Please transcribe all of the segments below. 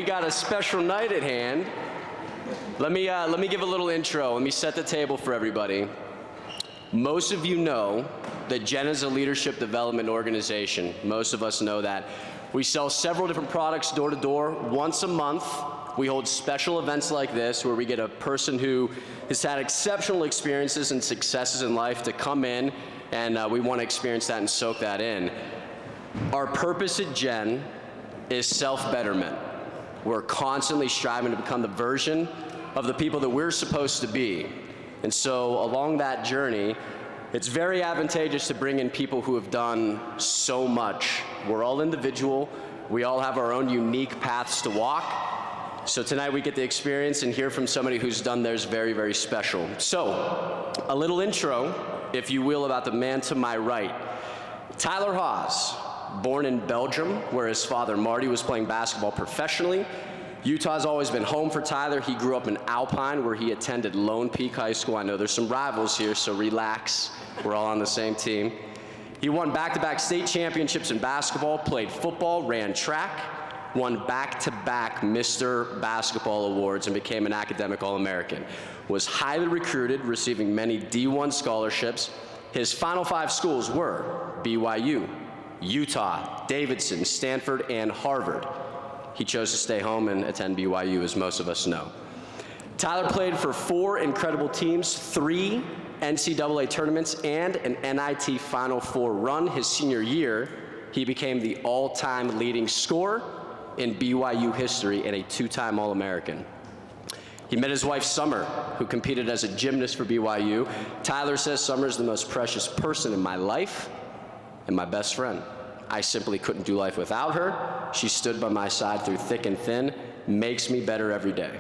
got a special night at hand. Let me give a little intro. Let me set the table for everybody. Most of you know that Gen is a leadership development organization. Most of us know that. We sell several different products door to door. Once a month, we hold special events like this where we get a person who has had exceptional experiences and successes in life to come in, and we want to experience that and soak that in. Our purpose at Gen is self-betterment. We're constantly striving to become the version of the people that we're supposed to be. And so along that journey, it's very advantageous to bring in people who have done so much. We're all individual. We all have our own unique paths to walk. So tonight we get to experience and hear from somebody who's done theirs very, very special. So a little intro, if you will, about the man to my right. Tyler Haws, born in Belgium, where his father Marty was playing basketball professionally. Utah's always been home for Tyler. He grew up in Alpine, where he attended Lone Peak High School. I know there's some rivals here, so relax. We're all on the same team. He won back-to-back state championships in basketball, played football, ran track, won back-to-back Mr. Basketball awards, and became an academic All-American. Was highly recruited, receiving many D1 scholarships. His final 5 schools were BYU, Utah, Davidson, Stanford, and Harvard. He chose to stay home and attend BYU, as most of us know. Tyler played for 4 incredible teams, 3 NCAA tournaments, and an NIT Final Four run. His senior year, he became the all-time leading scorer in BYU history and a 2-time All-American. He met his wife, Summer, who competed as a gymnast for BYU. Tyler says Summer is the most precious person in my life and my best friend. I simply couldn't do life without her. She stood by my side through thick and thin, makes me better every day.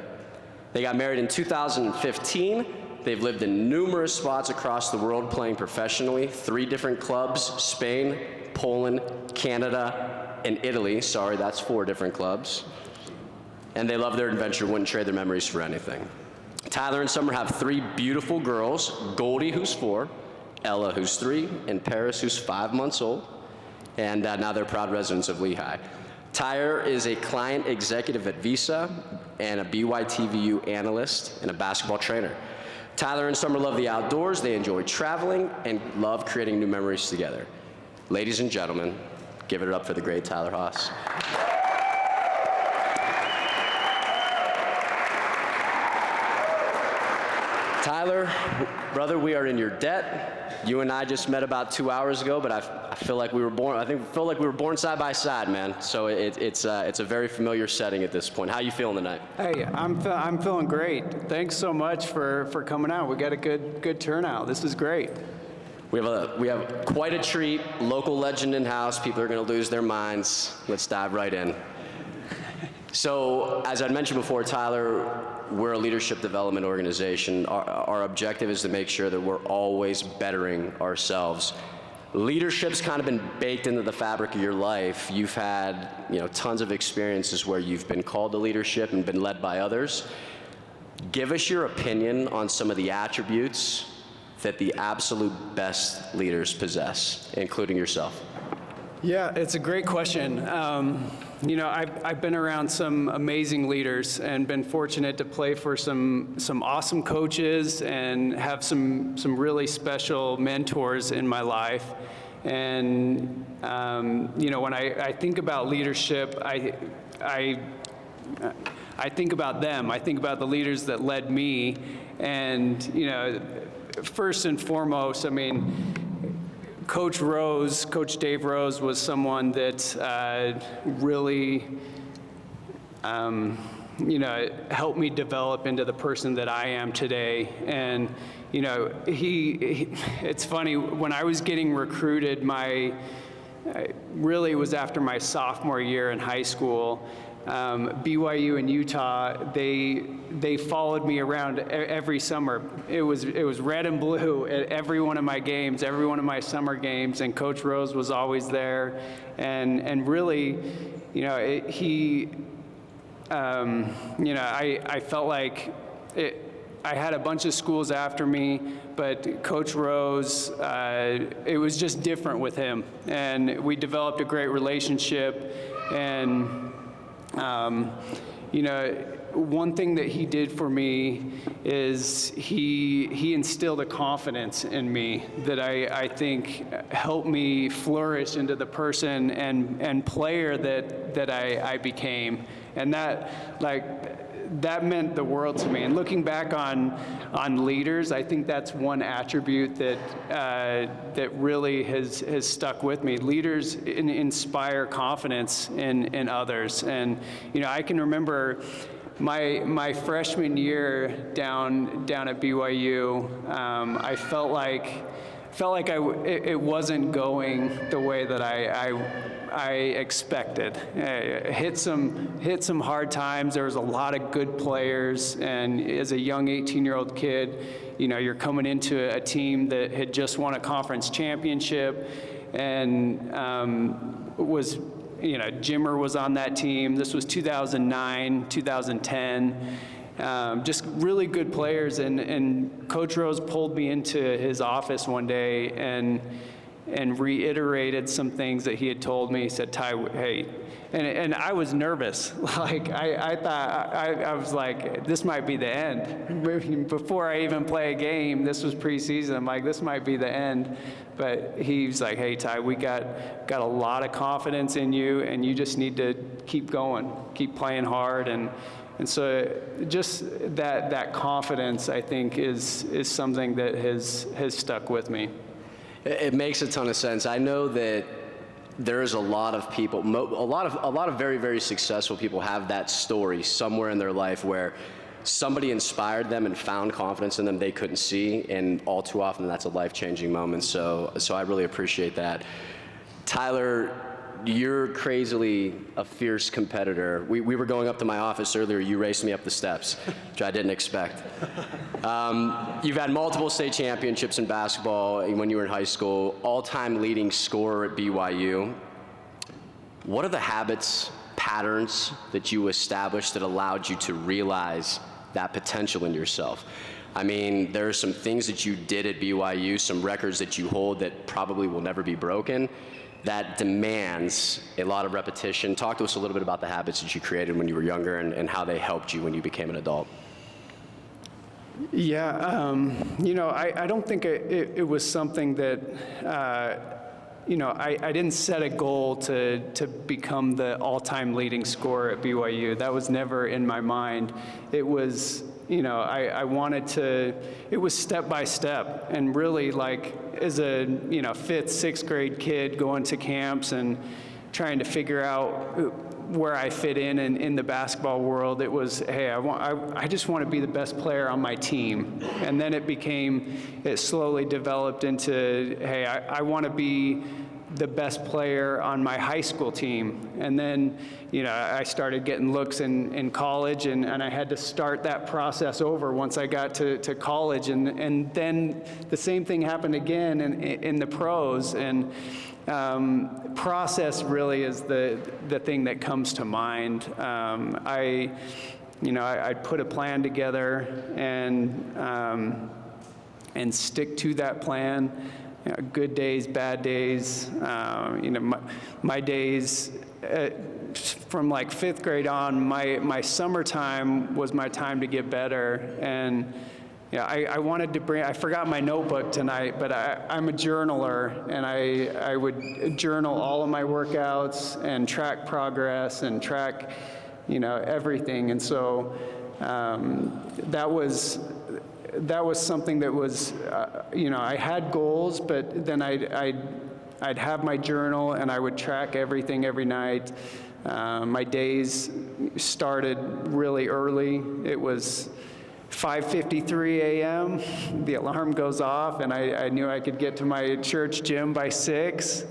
They got married in 2015. They've lived in numerous spots across the world playing professionally, 3 different clubs, Spain, Poland, Canada, and Italy. Sorry, that's 4 different clubs. And they love their adventure, wouldn't trade their memories for anything. Tyler and Summer have 3 beautiful girls, Goldie, who's 4, Ella, who's 3, and Paris, who's 5 months old. And now they're proud residents of Lehigh. Tyler is a client executive at Visa and a BYTVU analyst and a basketball trainer. Tyler and Summer love the outdoors, they enjoy traveling, and love creating new memories together. Ladies and gentlemen, give it up for the great Tyler Haws. Tyler, brother, we are in your debt. You and I just met about 2 hours ago, but I feel like we were born. I feel like we were born side by side, man. So it's a very familiar setting at this point. How you feeling tonight? Hey, I'm feeling great. Thanks so much for coming out. We got a good turnout. This is great. We have quite a treat. Local legend in house. People are going to lose their minds. Let's dive right in. So, as I mentioned before, Tyler, we're a leadership development organization. Our objective is to make sure that we're always bettering ourselves. Leadership's kind of been baked into the fabric of your life. You've had, tons of experiences where you've been called to leadership and been led by others. Give us your opinion on some of the attributes that the absolute best leaders possess, including yourself. Yeah, it's a great question. I've been around some amazing leaders and been fortunate to play for some awesome coaches and have some really special mentors in my life. And when I think about leadership, I think about them. I think about the leaders that led me. And first and foremost, Coach Dave Rose was someone that really, helped me develop into the person that I am today. And, it's funny, when I was getting recruited, really was after my sophomore year in high school. BYU and Utah, they followed me around every summer. It was red and blue at every one of my games, every one of my summer games, and Coach Rose was always there. And really, I felt like I had a bunch of schools after me, but Coach Rose, it was just different with him. And we developed a great relationship, and one thing that he did for me is he instilled a confidence in me that I think helped me flourish into the person and player that I became. And that meant the world to me. And looking back on leaders, I think that's one attribute that really has stuck with me. Leaders inspire confidence in others. And I can remember my freshman year down at BYU, I felt like it wasn't going the way that I expected. Hit some hard times. There was a lot of good players, and as a young 18-year-old kid, you're coming into a team that had just won a conference championship, and Jimmer was on that team. This was 2009, 2010. Just really good players, and Coach Rose pulled me into his office one day and reiterated some things that he had told me. He said, "Ty, hey," and I was nervous. Like I thought, I was like, this might be the end. Before I even play a game, this was preseason. I'm like, this might be the end. But he's like, "Hey, Ty, we got a lot of confidence in you, and you just need to keep going, keep playing hard." And so just that confidence, I think, is something that has stuck with me. It makes a ton of sense. I know that there's a lot of people, a lot of very, very successful people have that story somewhere in their life where somebody inspired them and found confidence in them they couldn't see, and all too often that's a life-changing moment. So I really appreciate that. Tyler, you're crazily a fierce competitor. We were going up to my office earlier. You raced me up the steps, which I didn't expect. You've had multiple state championships in basketball when you were in high school, all-time leading scorer at BYU. What are the habits, patterns that you established that allowed you to realize that potential in yourself? I mean, there are some things that you did at BYU, some records that you hold that probably will never be broken, that demands a lot of repetition. Talk to us a little bit about the habits that you created when you were younger and how they helped you when you became an adult. Yeah, I don't think it was something that, I didn't set a goal to become the all-time leading scorer at BYU. That was never in my mind. It was, I wanted to, it was step by step, and really as a, 5th, 6th grade kid going to camps and trying to figure out where I fit in the basketball world, it was, hey, I just want to be the best player on my team. And then it slowly developed into, hey, I want to be the best player on my high school team. And then, I started getting looks in college, and I had to start that process over once I got to college. And then the same thing happened again in the pros. And process really is the thing that comes to mind. I'd put a plan together and stick to that plan. Good days, bad days. My days from 5th grade on, my summertime was my time to get better. And I wanted to I forgot my notebook tonight, but I'm a journaler, and I would journal all of my workouts and track progress and track, everything. And so that was something that was, I had goals, but then I'd have my journal, and I would track everything every night. My days started really early. It was 5:53 a.m. The alarm goes off, and I knew I could get to my church gym by 6.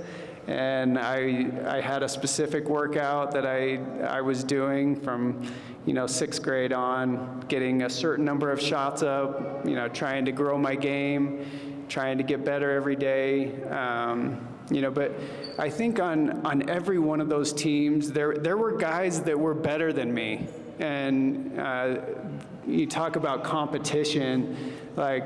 And I had a specific workout that I was doing from 6th grade on, getting a certain number of shots up, trying to grow my game, trying to get better every day. But I think on every one of those teams, there were guys that were better than me. And you talk about competition, like,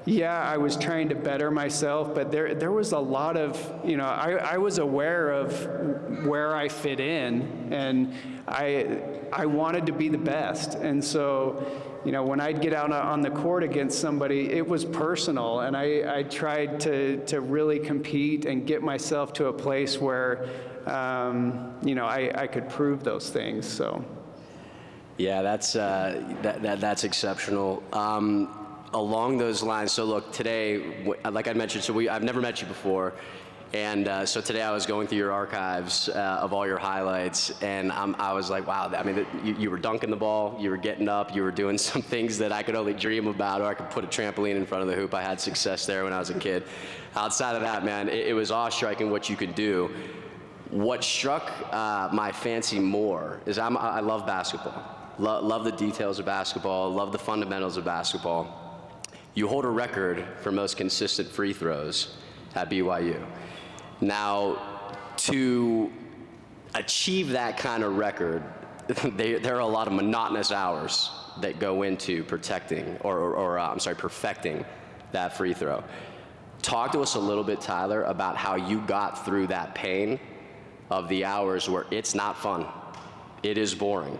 yeah, I was trying to better myself, but there was a lot of, I was aware of where I fit in, and I wanted to be the best. And so, when I'd get out on the court against somebody, it was personal, and I tried to really compete and get myself to a place where, I could prove those things. So. Yeah, that's exceptional. Along those lines, so look, today, like I mentioned, I've never met you before, and so today I was going through your archives of all your highlights, and I was like, wow, I mean, you were dunking the ball, you were getting up, you were doing some things that I could only dream about, or I could put a trampoline in front of the hoop. I had success there when I was a kid. Outside of that, man, it was awe-striking what you could do. What struck my fancy more is I love basketball. Love the details of basketball, love the fundamentals of basketball. You hold a record for most consistent free throws at BYU. Now, to achieve that kind of record, there are a lot of monotonous hours that go into perfecting that free throw. Talk to us a little bit, Tyler, about how you got through that pain of the hours where it's not fun, it is boring.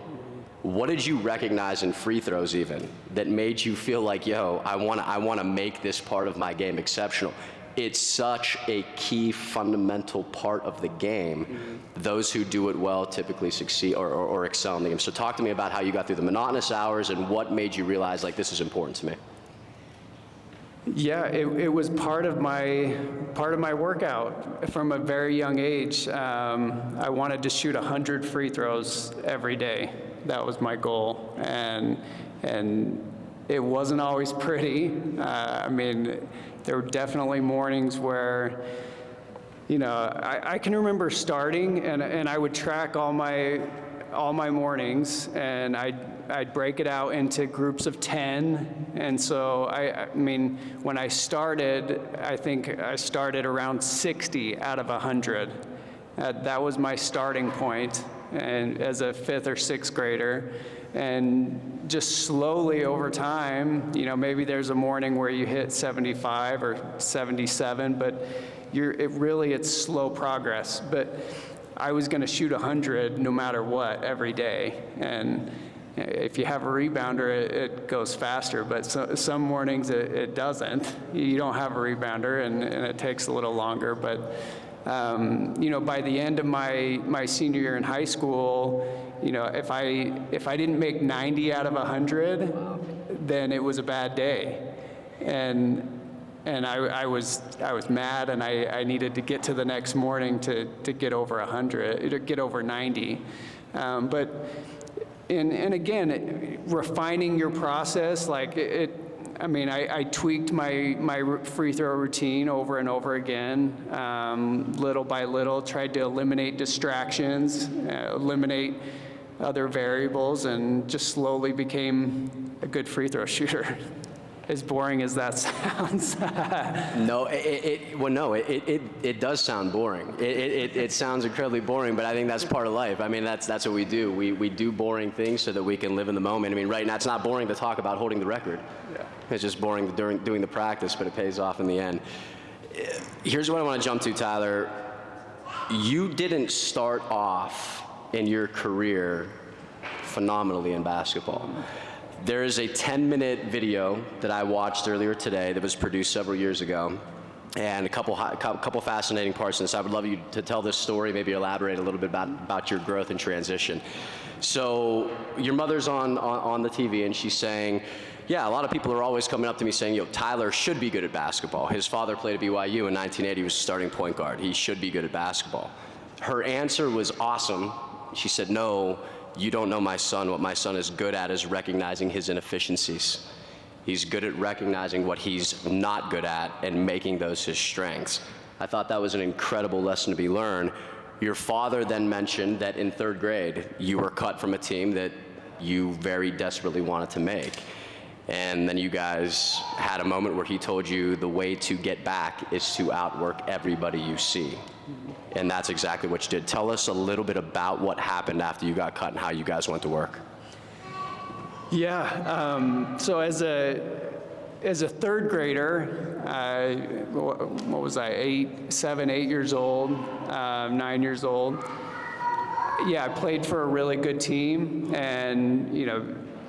What did you recognize in free throws even that made you feel like, yo, I want to make this part of my game exceptional? It's such a key fundamental part of the game. Mm-hmm. Those who do it well typically succeed or excel in the game. So talk to me about how you got through the monotonous hours and what made you realize, like, this is important to me. Yeah, it was part of my workout from a very young age. I wanted to shoot 100 free throws every day. That was my goal, and it wasn't always pretty. I mean, there were definitely mornings where, I can remember starting, and I would track all my mornings, and I'd break it out into groups of 10. And so I mean, when I started, I think I started around 60 out of 100. That was my starting point, and as a 5th or 6th grader. And just slowly over time, maybe there's a morning where you hit 75 or 77, but it's slow progress. But I was going to shoot 100 no matter what every day. And if you have a rebounder, it goes faster, but some mornings it doesn't. You don't have a rebounder, and it takes a little longer. But by the end of my senior year in high school, if I didn't make 90 out of 100, then it was a bad day, and I was mad, and I needed to get to the next morning to get over 100, to get over 90, but again, refining your process, like I tweaked my free throw routine over and over again, little by little, tried to eliminate distractions, eliminate other variables, and just slowly became a good free throw shooter. As boring as that sounds. No, it does sound boring. It sounds incredibly boring, but I think that's part of life. I mean, that's what we do. We do boring things so that we can live in the moment. I mean, right now it's not boring to talk about holding the record. Yeah. It's just boring doing the practice, but it pays off in the end. Here's what I want to jump to, Tyler. You didn't start off in your career phenomenally in basketball. There is a 10-minute video that I watched earlier today that was produced several years ago, and a couple fascinating parts in this. I would love you to tell this story, maybe elaborate a little bit about your growth and transition. So your mother's on the TV, and she's saying, yeah, a lot of people are always coming up to me saying, yo, Tyler should be good at basketball. His father played at BYU in 1980. He was a starting point guard. He should be good at basketball. Her answer was awesome. She said, no, you don't know my son. What my son is good at is recognizing his inefficiencies. He's good at recognizing what he's not good at and making those his strengths. I thought that was an incredible lesson to be learned. Your father then mentioned that in 3rd grade, you were cut from a team that you very desperately wanted to make. And then you guys had a moment where he told you the way to get back is to outwork everybody you see. And that's exactly what you did. Tell us a little bit about what happened after you got cut and how you guys went to work. Yeah. So as a third grader, what was I, 7, 8 years old, 9 years old. Yeah, I played for a really good team, and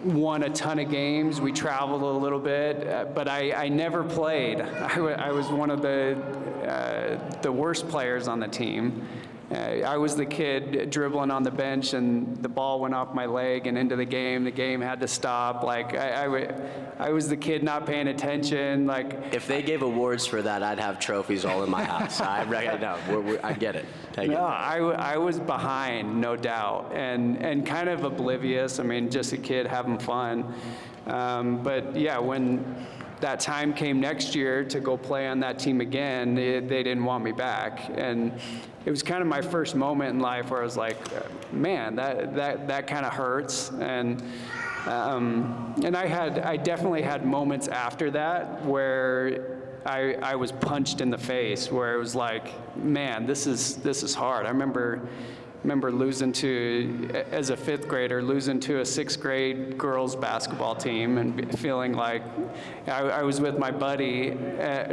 won a ton of games. We traveled a little bit, but I never played. I was one of the worst players on the team. I was the kid dribbling on the bench, and the ball went off my leg and into the game. The game had to stop. Like I was the kid not paying attention. Like If they gave awards for that, I'd have trophies all in my house. I know. I get it. I was behind, no doubt, and kind of oblivious. I mean, just a kid having fun. But yeah, when that time came next year to go play on that team again, they didn't want me back. And it was kind of my first moment in life where I was like, man, that kind of hurts. And I definitely had moments after that where I was punched in the face, where it was like, man, this is hard. I remember losing as a 5th grader, losing to a 6th grade girls basketball team, and feeling like I was with my buddy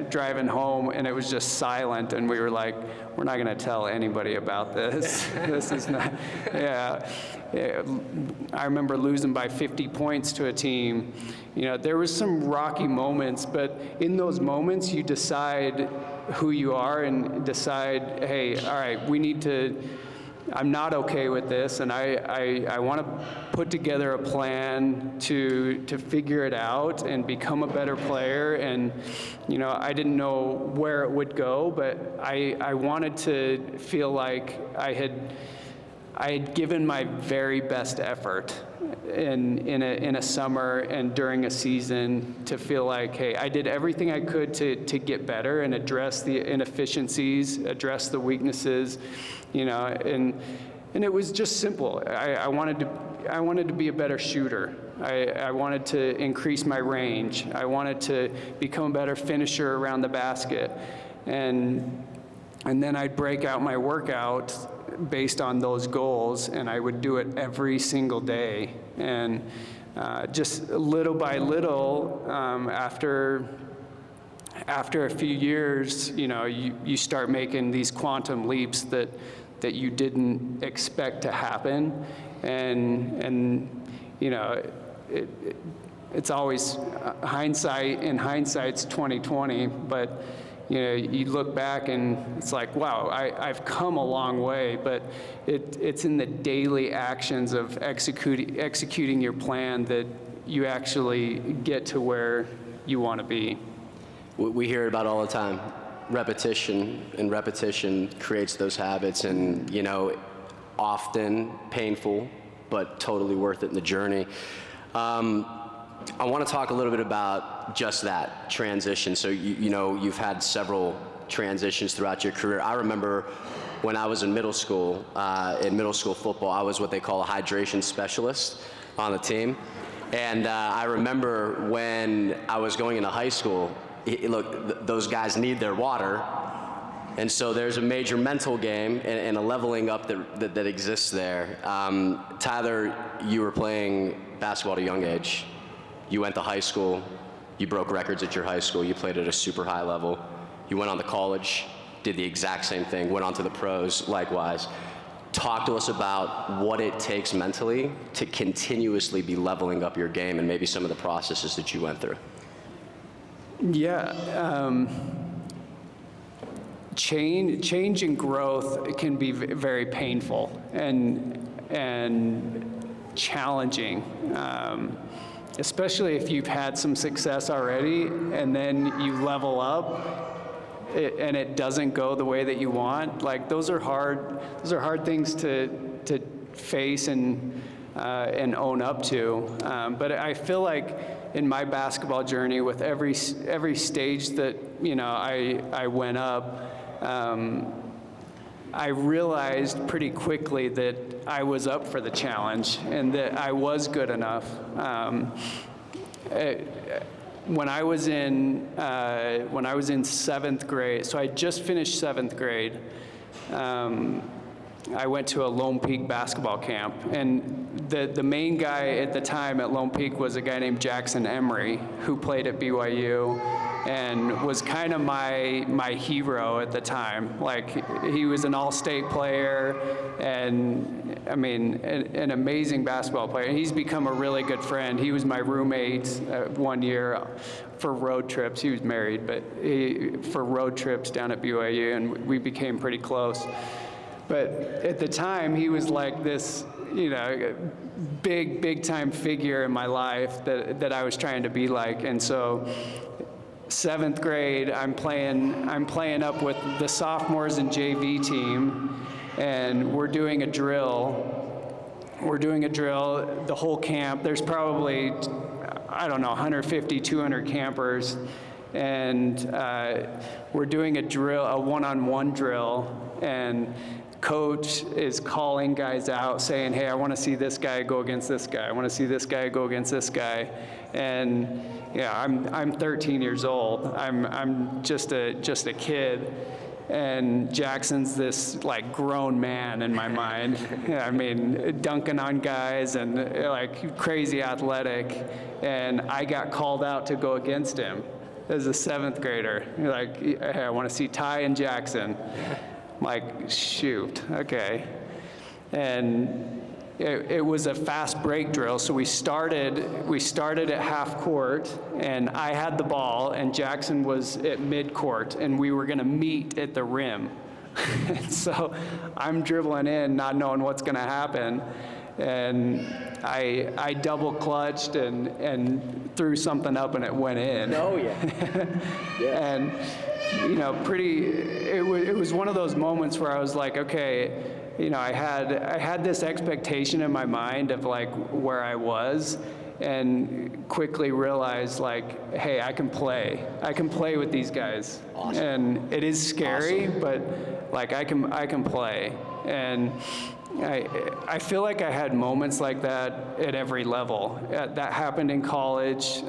driving home, and it was just silent, and we were like, we're not going to tell anybody about this. This is not, yeah. I remember losing by 50 points to a team. There was some rocky moments, but in those moments, you decide who you are and decide, hey, all right, I'm not okay with this, and I want to put together a plan to figure it out and become a better player. And I didn't know where it would go, but I wanted to feel like I had given my very best effort in a summer and during a season, to feel like, hey, I did everything I could to get better and address the inefficiencies, address the weaknesses, and it was just simple. I wanted to be a better shooter. I wanted to increase my range. I wanted to become a better finisher around the basket, and then I'd break out my workout based on those goals, and I would do it every single day. And just little by little, after a few years, you start making these quantum leaps that you didn't expect to happen, and it's always hindsight. In hindsight's 20/20, but you look back and it's like, wow, I've come a long way, but it's in the daily actions of executing your plan that you actually get to where you want to be. We hear it about all the time. Repetition, and repetition creates those habits, and often painful, but totally worth it in the journey. I want to talk a little bit about just that transition. So you've had several transitions throughout your career. I remember when I was in middle school football, I was what they call a hydration specialist on the team. And I remember when I was going into high school, look, those guys need their water. And so there's a major mental game and a leveling up that exists there. Tyler, you were playing basketball at a young age. You went to high school. You broke records at your high school. You played at a super high level. You went on to college, did the exact same thing, went on to the pros likewise. Talk to us about what it takes mentally to continuously be leveling up your game, and maybe some of the processes that you went through. Yeah. Change and growth can be very painful and challenging, especially if you've had some success already and then you level up and it doesn't go the way that you want. Like, those are hard things to face and own up to. But I feel like in my basketball journey, with every stage that I went up, I realized pretty quickly that I was up for the challenge and that I was good enough. When I was in 7th grade, so I just finished 7th grade, I went to a Lone Peak basketball camp, and the main guy at the time at Lone Peak was a guy named Jackson Emery, who played at BYU and was kind of my hero at the time. Like, he was an all-state player, and I mean, an amazing basketball player. And he's become a really good friend. He was my roommate one year for road trips. He was married, but for road trips down at BYU, and we became pretty close. But at the time, he was like this, big time figure in my life that I was trying to be like. And so 7th grade, I'm playing up with the sophomores and JV team, and we're doing a drill. The whole camp, there's probably, 150, 200 campers, and we're doing a drill, a one-on-one drill, and coach is calling guys out saying, hey, I want to see this guy go against this guy. I want to see this guy go against this guy. And yeah, I'm 13 years old. I'm just a kid. And Jackson's this like grown man in my mind. I mean, dunking on guys and like crazy athletic. And I got called out to go against him as a 7th grader. Like, hey, I want to see Ty and Jackson. I'm like, shoot, okay. And it was a fast break drill, so we started at half court, and I had the ball, and Jackson was at mid court, and we were gonna meet at the rim. And so I'm dribbling in, not knowing what's gonna happen, and I double clutched and threw something up, and it went in. Oh yeah. Yeah. And it was one of those moments where I was like, okay, I had this expectation in my mind of like where I was, and quickly realized like, hey, I can play with these guys. Awesome. And it is scary, Awesome. but like I can play. And I feel like I had moments like that at every level. That happened in college,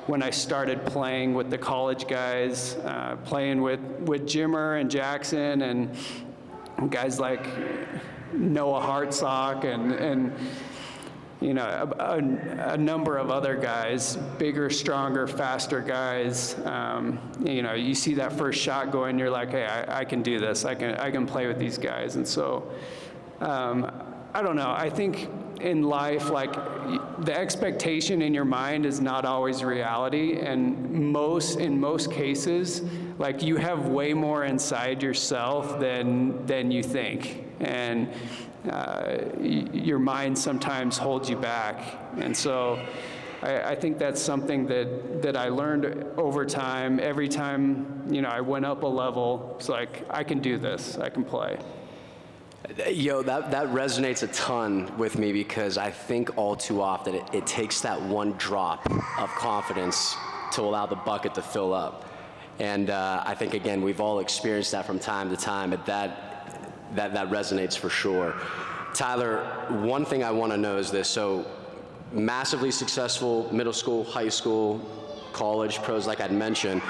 when I started playing with the college guys, playing with Jimmer and Jackson and guys like Noah Hartsock and a number of other guys, bigger, stronger, faster guys. You see that first shot go in, you're like, hey, I can do this. I can play with these guys. And so, I don't know. I think in life, like, the expectation in your mind is not always reality, and in most cases, like, you have way more inside yourself than you think, and your mind sometimes holds you back. And so I think that's something that I learned over time. Every time I went up a level, it's like, I can do this, I can play. That resonates a ton with me, because I think all too often it takes that one drop of confidence to allow the bucket to fill up. And I think, again, we've all experienced that from time to time, but that resonates for sure. Tyler, one thing I want to know is this. So, massively successful middle school, high school, college, pros, like I'd mentioned.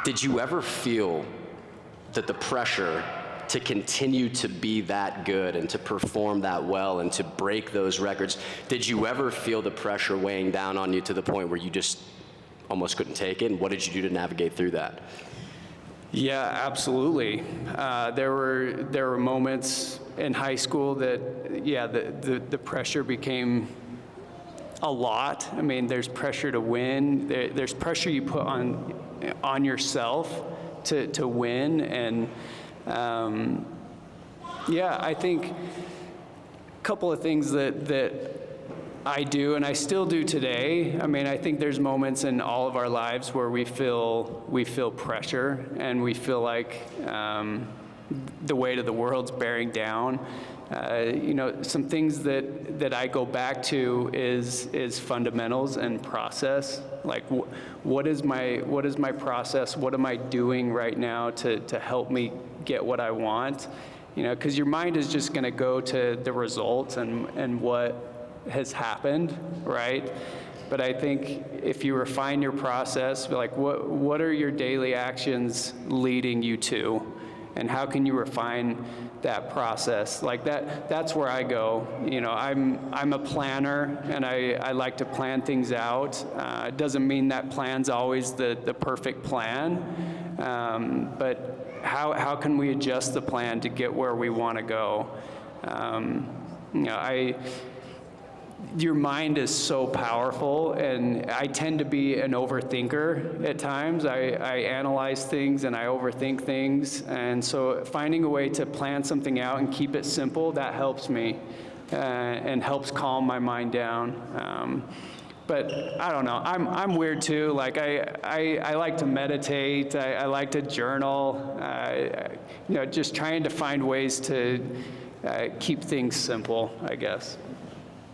Did you ever feel that the pressure to continue to be that good and to perform that well and to break those records, did you ever feel the pressure weighing down on you to the point where you just almost couldn't take it? And what did you do to navigate through that? Yeah, absolutely. There were moments in high school that, the pressure became a lot. I mean, there's pressure to win. There's pressure you put on yourself to win, and I think a couple of things that I do, and I still do today. I mean, I think there's moments in all of our lives where we feel pressure, and we feel like the weight of the world's bearing down. Some things that I go back to is fundamentals and process. Like, what is my process? What am I doing right now to help me get what I want? Because your mind is just going to go to the results and what has happened, right? But I think if you refine your process, like, what are your daily actions leading you to? and how can you refine that process? Like that's where I go. You know, I'm a planner, and I like to plan things out. It doesn't mean that plan's always the perfect plan, but how can we adjust the plan to get where we want to go? You know, your mind is so powerful, and I tend to be an overthinker at times. I analyze things and I overthink things, and so finding a way to plan something out and keep it simple, that helps me and helps calm my mind down. But I don't know, I'm weird too. Like I like to meditate, I like to journal, you know, just trying to find ways to keep things simple, I guess.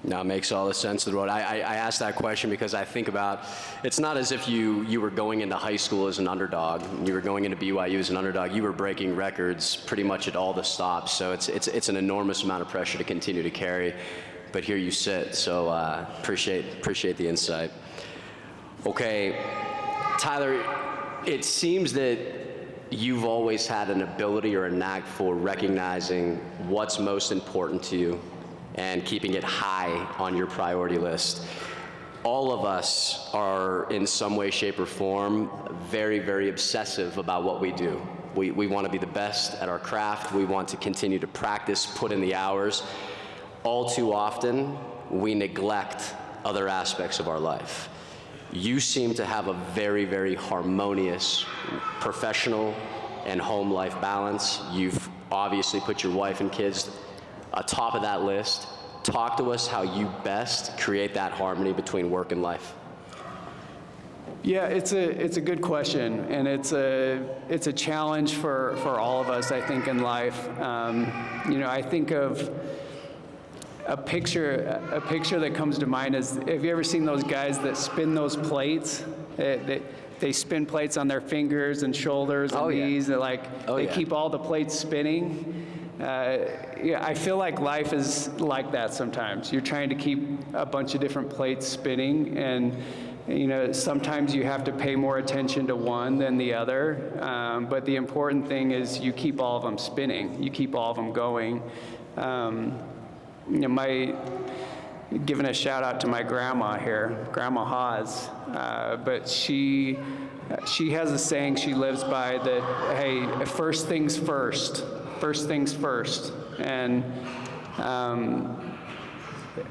No, it makes all the sense in the world. I asked that question because I think about, it's not as if you were going into high school as an underdog. You were going into BYU as an underdog. You were breaking records pretty much at all the stops. So it's an enormous amount of pressure to continue to carry. But here you sit. So appreciate the insight. Okay, Tyler, it seems that you've always had an ability or a knack for recognizing what's most important to you and keeping it high on your priority list. All of us are, in some way, shape, or form, very, very obsessive about what we do. We want to be the best at our craft. We want to continue to practice, put in the hours. All too often, we neglect other aspects of our life. You seem to have a very, very harmonious professional and home life balance. You've obviously put your wife and kids atop of that list. Talk to us how you best create that harmony between work and life. Yeah, it's a good question, and it's a challenge for all of us, I think, in life. You know, I think of a picture that comes to mind is, have you ever seen those guys that spin those plates? They spin plates on their fingers and shoulders and knees. They keep all the plates spinning. Yeah, I feel like life is like that sometimes. You're trying to keep a bunch of different plates spinning, and you know, sometimes you have to pay more attention to one than the other. But the important thing is you keep all of them spinning. You keep all of them going. You know, giving a shout out to my grandma here, Grandma Haws, but she has a saying she lives by that, hey, first things first, and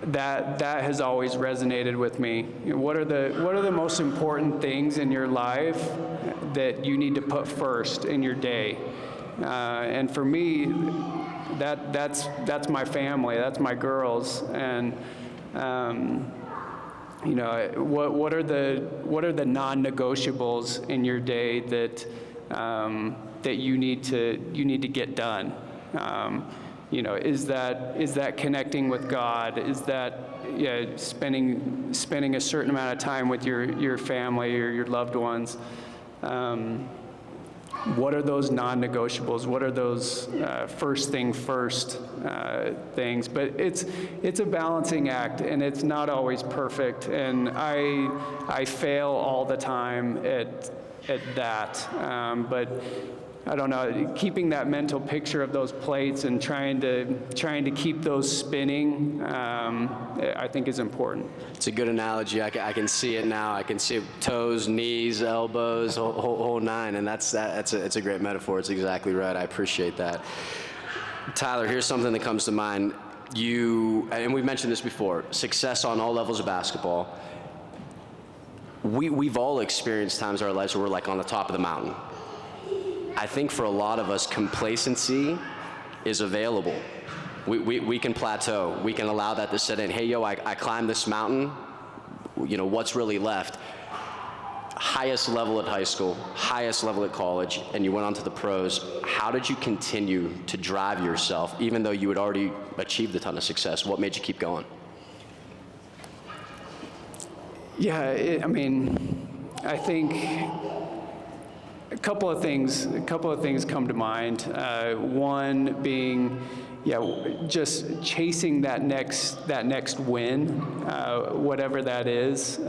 that has always resonated with me. You know, what are the most important things in your life that you need to put first in your day? And for me, that's my family, that's my girls, and you know, what are the non-negotiables in your day that that you need to get done? You know, is that connecting with God? Is that spending a certain amount of time with your family or your loved ones? What are those non-negotiables? What are those first thing first things? But it's a balancing act, and it's not always perfect. And I fail all the time at that. But I don't know, keeping that mental picture of those plates and trying to keep those spinning, I think is important. It's a good analogy. I can see it now. I can see it, toes, knees, elbows, whole nine, and it's a great metaphor. It's exactly right. I appreciate that. Tyler, here's something that comes to mind. And we've mentioned this before, success on all levels of basketball. We've all experienced times in our lives where we're like on the top of the mountain. I think for a lot of us, complacency is available. We can plateau. We can allow that to set in. Hey, I climbed this mountain. You know, what's really left? Highest level at high school, highest level at college, and you went on to the pros. How did you continue to drive yourself, even though you had already achieved a ton of success? What made you keep going? Yeah, I think a couple of things come to mind. One being, just chasing that next win, whatever that is.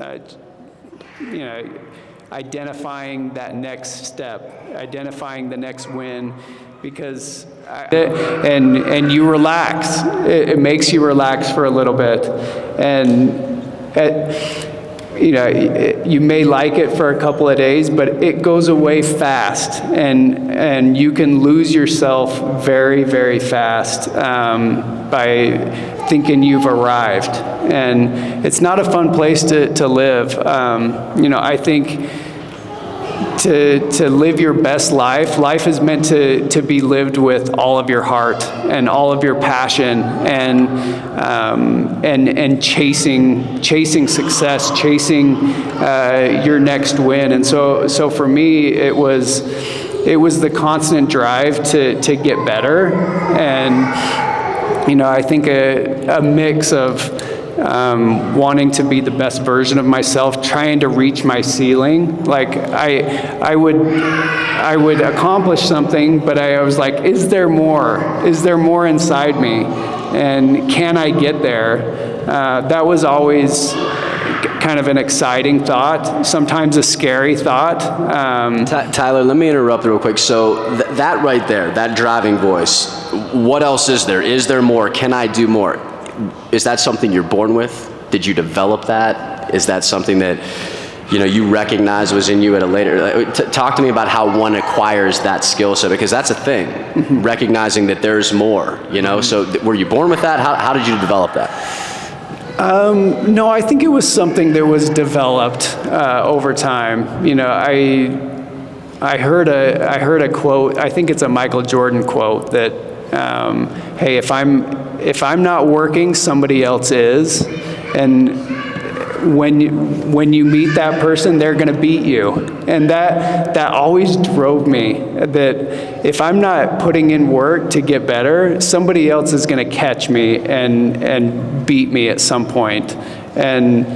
Identifying that next step, identifying the next win, because and you relax. It makes you relax for a little bit, and you may like it for a couple of days, but it goes away fast, and you can lose yourself very, very fast by thinking you've arrived, and it's not a fun place to live. I think to live your best life is meant to be lived with all of your heart and all of your passion and chasing success, chasing your next win. And so for me, it was the constant drive to get better. And I think a mix of wanting to be the best version of myself, trying to reach my ceiling. Like I would accomplish something, but I was like, is there more? Is there more inside me? And can I get there? That was always kind of an exciting thought, sometimes a scary thought. Tyler, let me interrupt real quick. So that right there, that driving voice, what else is there? Is there more? Can I do more? Is that something you're born with? Did you develop that? Is that something that you recognize was in you at a later? Talk to me about how one acquires that skill set, because that's a thing. Mm-hmm. Recognizing that there's more. Mm-hmm. So were you born with that? How did you develop that? No, I think it was something that was developed over time. I heard a quote. I think it's a Michael Jordan quote that, "Hey, if I'm not working, somebody else is," and when you meet that person, they're going to beat you. And that always drove me, that if I'm not putting in work to get better, somebody else is going to catch me and beat me at some point. And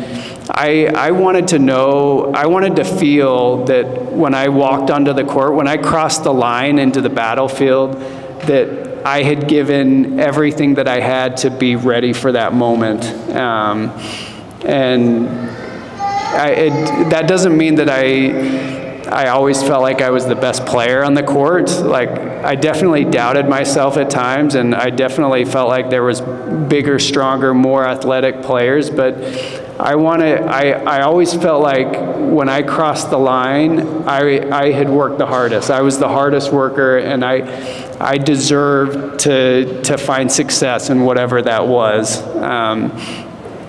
I wanted to feel that when I walked onto the court, when I crossed the line into the battlefield, that I had given everything that I had to be ready for that moment. And that doesn't mean that I always felt like I was the best player on the court. Like, I definitely doubted myself at times, and I definitely felt like there was bigger, stronger, more athletic players. But I always felt like when I crossed the line, I had worked the hardest. I was the hardest worker, and I deserved to find success in whatever that was.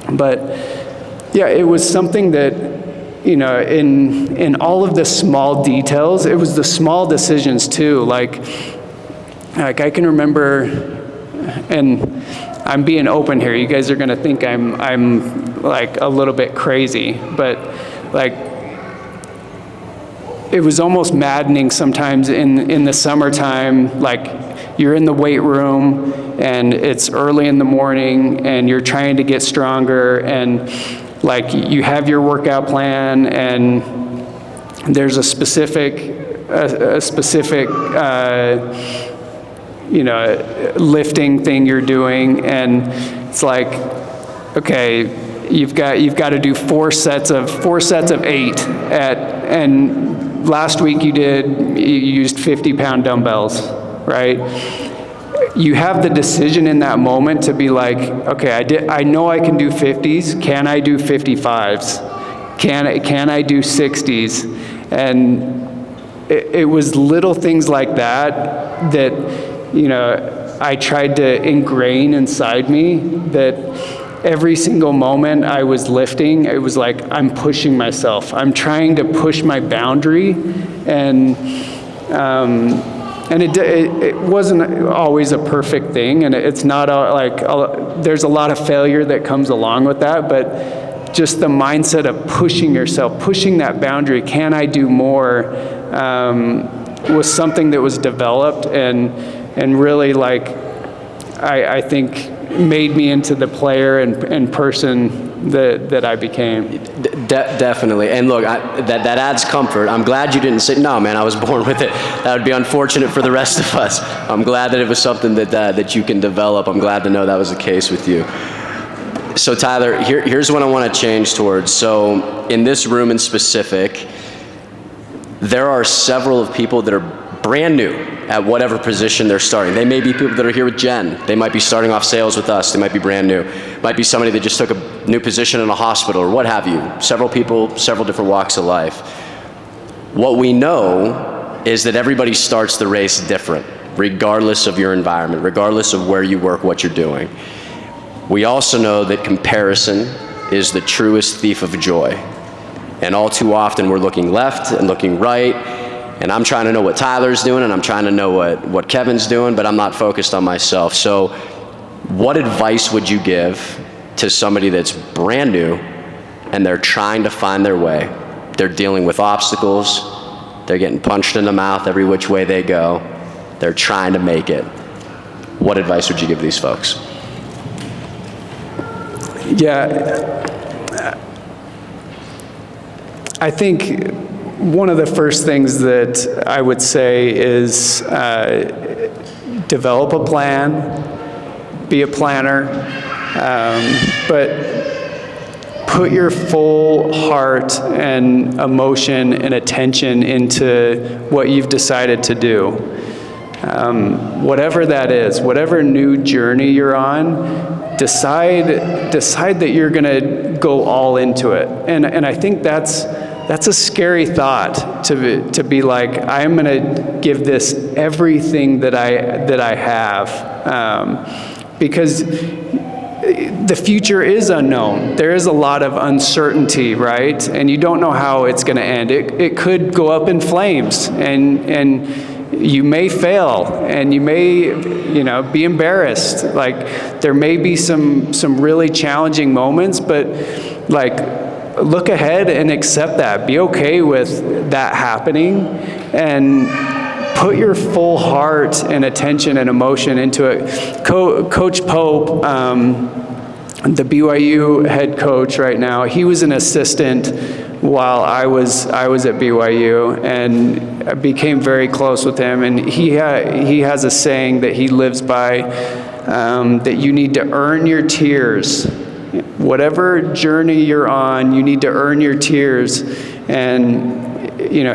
But yeah, it was something that, in all of the small details, it was the small decisions too. Like I can remember, and I'm being open here. You guys are gonna think I'm like a little bit crazy, but like it was almost maddening sometimes in the summertime. Like you're in the weight room and it's early in the morning and you're trying to get stronger, and like you have your workout plan and there's a specific lifting thing you're doing, and it's like, okay, you've got to do four sets of 8 and last week you used 50-pound dumbbells, right? You have the decision in that moment to be like, okay, I know I can do 50s. Can I do 55s? Can I do 60s? And it was little things like that I tried to ingrain inside me, that every single moment I was lifting, it was like I'm pushing myself. I'm trying to push my boundary, and it wasn't always a perfect thing, and it's not there's a lot of failure that comes along with that, but just the mindset of pushing yourself, pushing that boundary, can I do more, was something that was developed and really, like, I think made me into the player and person that I became. Definitely. And look, that adds comfort. I'm glad you didn't say, no, man, I was born with it. That would be unfortunate for the rest of us. I'm glad that it was something that you can develop. I'm glad to know that was the case with you. So Tyler, here's what I want to change towards. So in this room in specific, there are several of people that are brand new at whatever position they're starting. They may be people that are here with Jen. They might be starting off sales with us. They might be brand new. Might be somebody that just took a new position in a hospital or what have you. Several people, several different walks of life. What we know is that everybody starts the race different, regardless of your environment, regardless of where you work, what you're doing. We also know that comparison is the truest thief of joy. And all too often we're looking left and looking right, and I'm trying to know what Tyler's doing, and I'm trying to know what Kevin's doing, but I'm not focused on myself. So what advice would you give to somebody that's brand new and they're trying to find their way? They're dealing with obstacles, they're getting punched in the mouth every which way they go, they're trying to make it. What advice would you give these folks? Yeah, I think one of the first things that I would say is develop a plan, be a planner, but put your full heart and emotion and attention into what you've decided to do. Whatever that is, whatever new journey you're on, decide that you're gonna go all into it. And I think that's a scary thought to be like, I'm gonna give this everything that I have, because the future is unknown. There is a lot of uncertainty, right? And you don't know how it's gonna end. It could go up in flames, and you may fail, and you may, be embarrassed. Like, there may be some really challenging moments, but look ahead and accept that. Be okay with that happening, and put your full heart and attention and emotion into it. Coach Pope, the BYU head coach right now, he was an assistant while I was at BYU, and I became very close with him. And he has a saying that he lives by, that you need to earn your tears. Whatever journey you're on, you need to earn your tears. And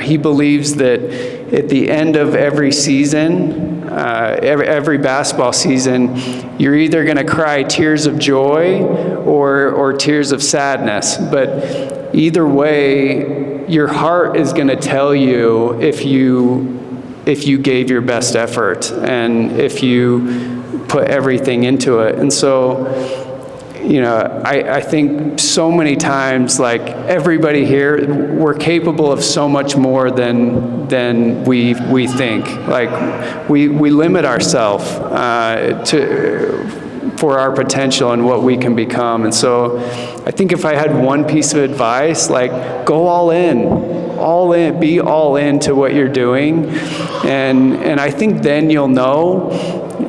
he believes that at the end of every season, every basketball season, you're either going to cry tears of joy or tears of sadness. But either way, your heart is going to tell you if you gave your best effort and if you put everything into it. And so, I think so many times, like everybody here, we're capable of so much more than we think. Like we limit ourselves for our potential and what we can become. And so I think if I had one piece of advice, like go all in, be all into what you're doing. And I think then you'll know,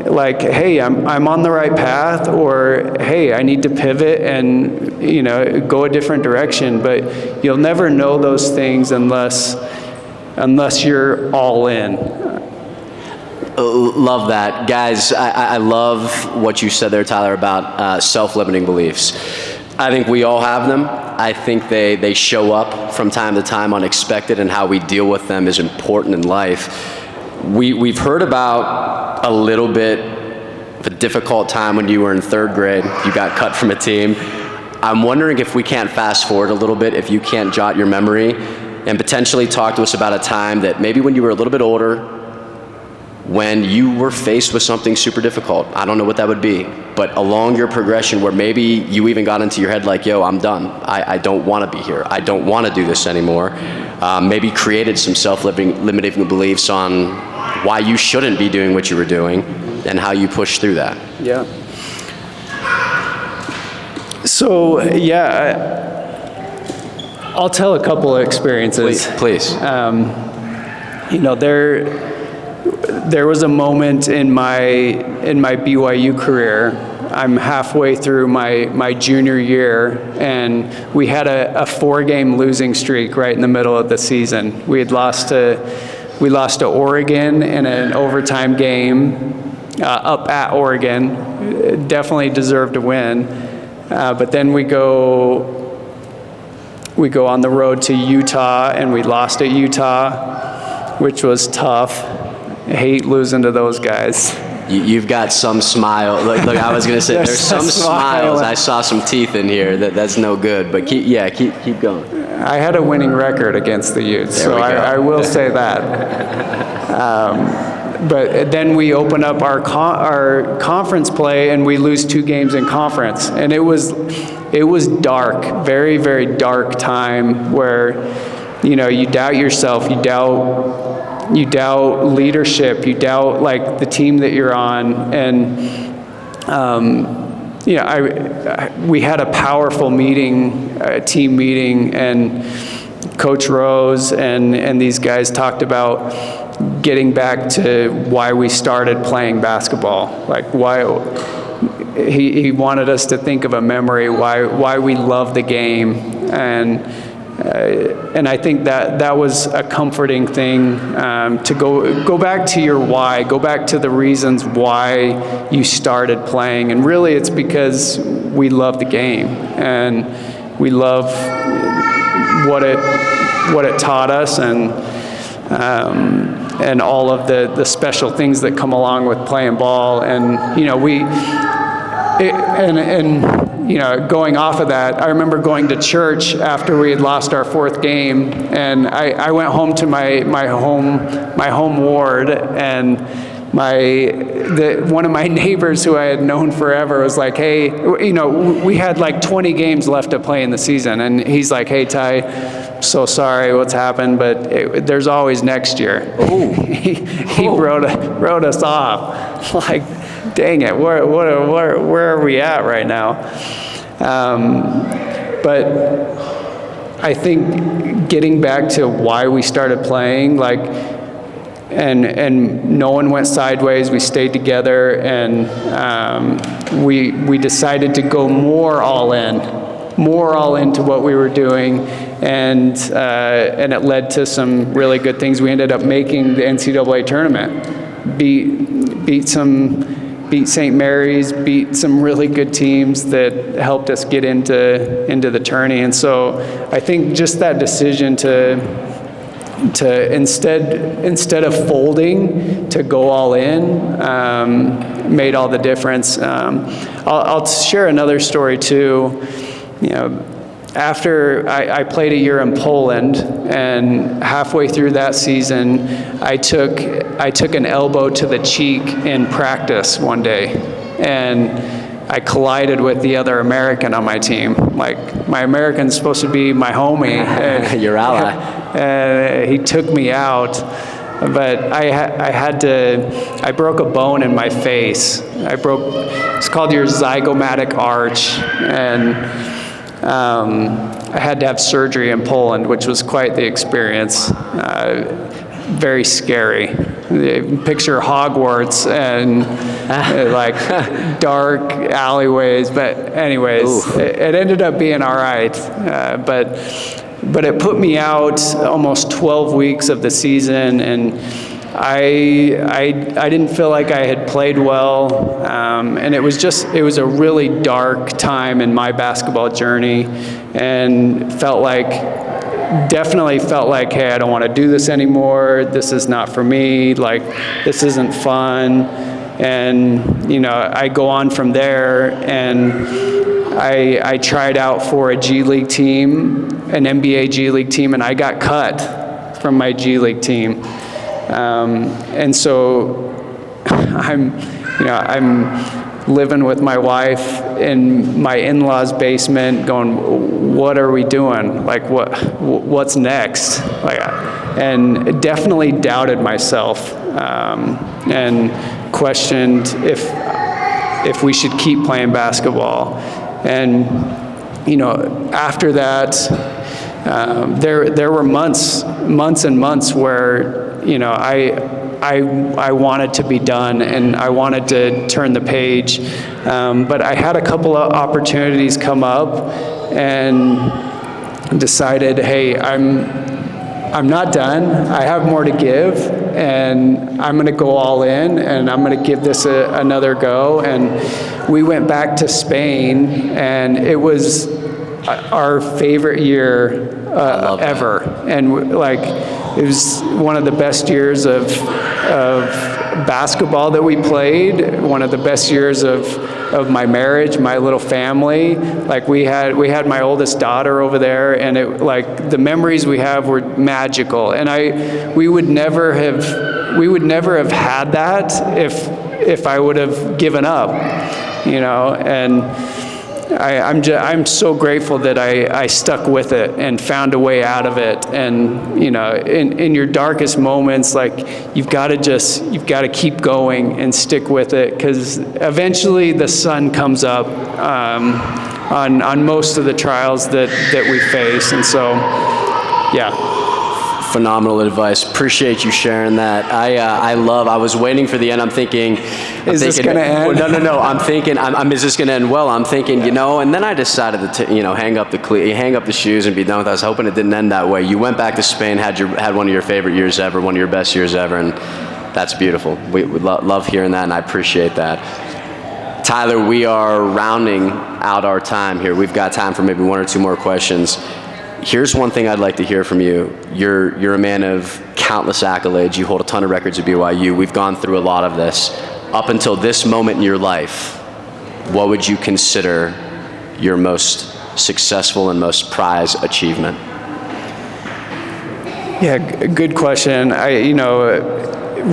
like, hey, I'm on the right path, or hey, I need to pivot and go a different direction. But you'll never know those things unless you're all in. Love that. Guys, I love what you said there, Tyler, about self-limiting beliefs. I think we all have them. I think they show up from time to time unexpected, and how we deal with them is important in life. We've heard about a little bit of a difficult time when you were in third grade. You got cut from a team. I'm wondering if we can't fast forward a little bit, if you can't jot your memory and potentially talk to us about a time that maybe when you were a little bit older, when you were faced with something super difficult. I don't know what that would be, but along your progression where maybe you even got into your head like, yo, I'm done. I don't want to be here. I don't want to do this anymore. Maybe created some self-limiting beliefs on why you shouldn't be doing what you were doing and how you push through that. Yeah. So, I'll tell a couple of experiences. Please. There was a moment in my BYU career. I'm halfway through my junior year, and we had a 4-game losing streak right in the middle of the season. We lost to Oregon in an overtime game up at Oregon. Definitely deserved to win, but then we go on the road to Utah, and we lost at Utah, which was tough. hate losing to those guys. You've got some smile. Look, I was gonna say there's some smiles. I saw some teeth in here. That's no good. But keep going. I had a winning record against the Utes, so I will say that. But then we open up our conference play, and we lose 2 games in conference, and it was dark, very, very dark time where, you doubt yourself, you doubt leadership, you doubt like the team that you're on, and we had a powerful meeting, team meeting, and Coach Rose and these guys talked about getting back to why we started playing basketball, like why he wanted us to think of a memory, why we love the game, and I think that was a comforting thing, to go back to your why, go back to the reasons why you started playing, and really it's because we love the game and we love what it taught us, and all of the special things that come along with playing ball, and going off of that, I remember going to church after we had lost our 4th game, and I went home to my home ward, and one of my neighbors who I had known forever was like, hey, we had like 20 games left to play in the season, and he's like, hey, Ty, so sorry what's happened, but there's always next year. He wrote us off. Like, dang it, where are we at right now? But I think getting back to why we started playing, like, and no one went sideways. We stayed together, and we decided to go more all into what we were doing, and it led to some really good things. We ended up making the NCAA tournament, beat St. Mary's, beat some really good teams that helped us get into the tourney. And so I think just that decision to instead of folding, to go all in, made all the difference. I'll share another story too. After I played a year in Poland, and halfway through that season, I took an elbow to the cheek in practice one day, and I collided with the other American on my team. Like, my American's supposed to be my homie. Your ally. He took me out, but I broke a bone in my face. It's called your zygomatic arch, and I had to have surgery in Poland, which was quite the experience. Very scary. Picture Hogwarts and like dark alleyways, but anyways, it ended up being all right. But it put me out almost 12 weeks of the season, and I didn't feel like I had played well, and it was a really dark time in my basketball journey, and definitely felt like, hey, I don't want to do this anymore. This is not for me. Like, this isn't fun. And I go on from there, and I tried out for a G League team, an NBA G League team, and I got cut from my G League team. And so I'm living with my wife in my in-laws' basement, going, what are we doing? Like, what's next? And definitely doubted myself, and questioned if we should keep playing basketball. And after that, there were months and months where I wanted to be done, and I wanted to turn the page, but I had a couple of opportunities come up, and decided, hey, I'm not done. I have more to give, and I'm going to go all in, and I'm going to give this another go. And we went back to Spain, and it was our favorite year ever. And it was one of the best years of basketball that we played, one of the best years of my marriage, my little family. Like we had my oldest daughter over there, and the memories we have were magical. And we would never have had that if I would have given up, and I'm so grateful that I stuck with it and found a way out of it. And in your darkest moments, like you've got to keep going and stick with it, because eventually the sun comes up on most of the trials that we face. And so, yeah. Phenomenal advice. Appreciate you sharing that. I was waiting for the end. I'm thinking, is this going to end? No. I'm thinking, is this going to end well? I'm thinking, and then I decided to, hang up the shoes and be done with it. I was hoping it didn't end that way. You went back to Spain, had one of your favorite years ever, one of your best years ever, and that's beautiful. We love hearing that, and I appreciate that. Tyler, we are rounding out our time here. We've got time for maybe one or two more questions. Here's one thing I'd like to hear from you. You're a man of countless accolades. You hold a ton of records at BYU. We've gone through a lot of this. Up until this moment in your life, what would you consider your most successful and most prized achievement? Yeah, good question.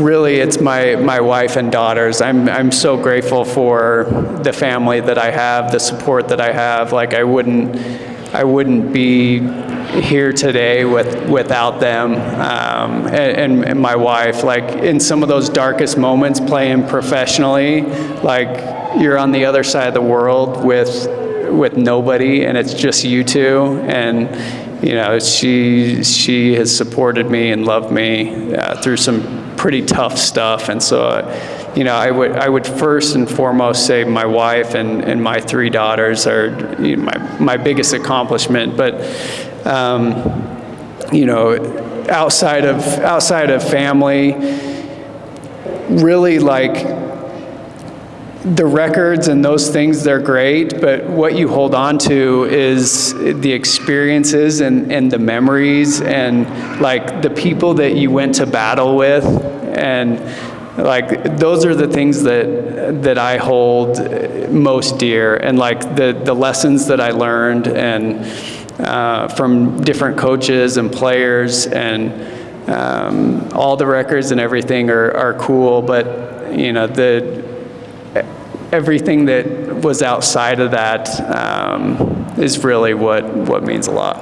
Really, it's my wife and daughters. I'm so grateful for the family that I have, the support that I have. Like I wouldn't be here today without them, and my wife. Like in some of those darkest moments playing professionally, like you're on the other side of the world with nobody, and it's just you two. And she has supported me and loved me through some pretty tough stuff. And so I would first and foremost say my wife and my three daughters are my biggest accomplishment. But outside of family, really, like the records and those things, they're great, but what you hold on to is the experiences and the memories and like the people that you went to battle with. And like those are the things that I hold most dear, and like the lessons that I learned and from different coaches and players, and all the records and everything are cool, but everything that was outside of that is really what means a lot.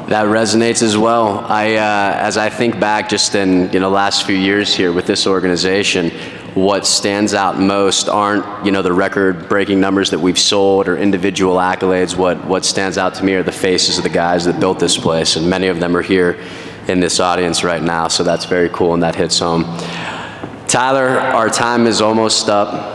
That resonates as well. As I think back just in the last few years here with this organization, what stands out most aren't the record-breaking numbers that we've sold or individual accolades. What stands out to me are the faces of the guys that built this place, and many of them are here in this audience right now. So that's very cool, and that hits home. Tyler, our time is almost up.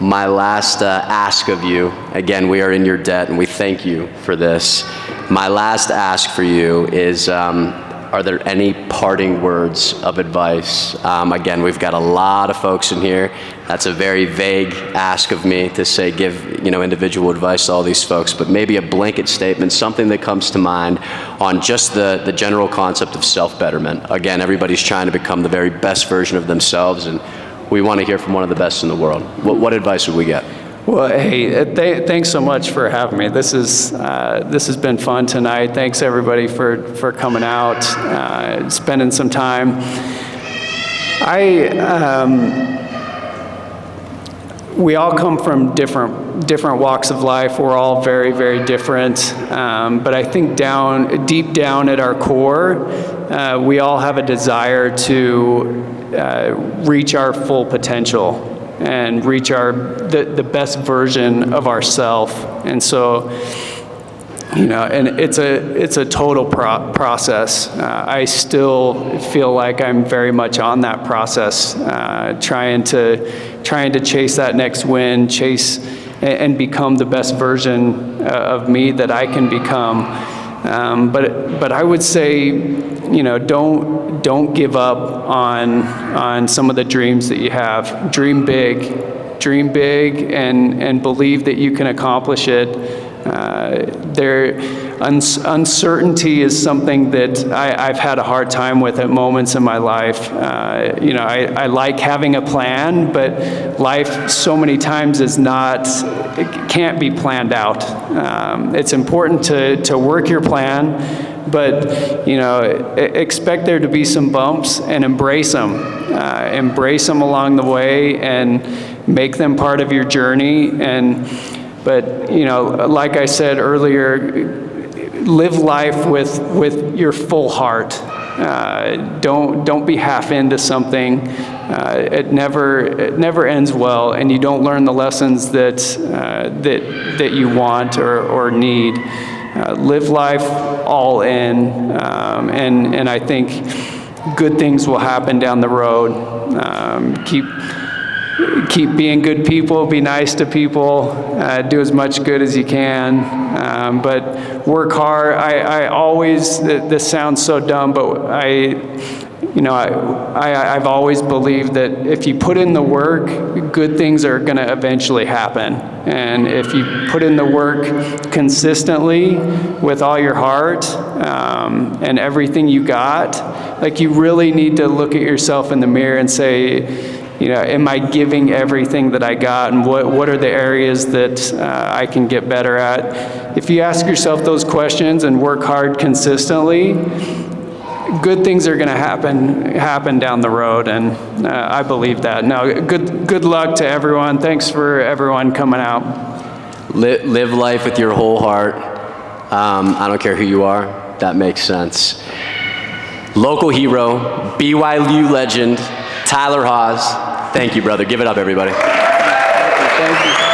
My last ask of you, again, we are in your debt, and we thank you for this. My last ask for you is, are there any parting words of advice? Again, we've got a lot of folks in here. That's a very vague ask of me to say give individual advice to all these folks, but maybe a blanket statement, something that comes to mind on just the general concept of self-betterment. Again, everybody's trying to become the very best version of themselves, and we want to hear from one of the best in the world. What advice would we get? Well, hey, thanks so much for having me. This has been fun tonight. Thanks everybody for coming out, spending some time. We all come from different walks of life. We're all very, very different. But I think deep down at our core, we all have a desire to reach our full potential and reach the best version of ourself. And so, and it's a total process. I still feel like I'm very much on that process, trying to chase that next win, chase and become the best version of me that I can become. But I would say, don't give up on some of the dreams that you have. Dream big, and believe that you can accomplish it. Uncertainty is something that I've had a hard time with at moments in my life. I like having a plan, but life so many times it can't be planned out. It's important to work your plan, but expect there to be some bumps and embrace them. Embrace them along the way and make them part of your journey. But like I said earlier, live life with your full heart. Don't be half into something. It never ends well, and you don't learn the lessons that you want or need. Live life all in, and I think good things will happen down the road. Keep being good people, be nice to people, do as much good as you can, but work hard. I always, this sounds so dumb, but I've always believed that if you put in the work, good things are going to eventually happen. And if you put in the work consistently with all your heart and everything you got, like you really need to look at yourself in the mirror and say, am I giving everything that I got, and what are the areas that I can get better at? If you ask yourself those questions and work hard consistently, good things are going to happen down the road, and I believe that. Now, good luck to everyone. Thanks for everyone coming out. Live life with your whole heart. I don't care who you are. That makes sense. Local hero, BYU legend, Tyler Haws. Thank you, brother. Give it up, everybody. Thank you.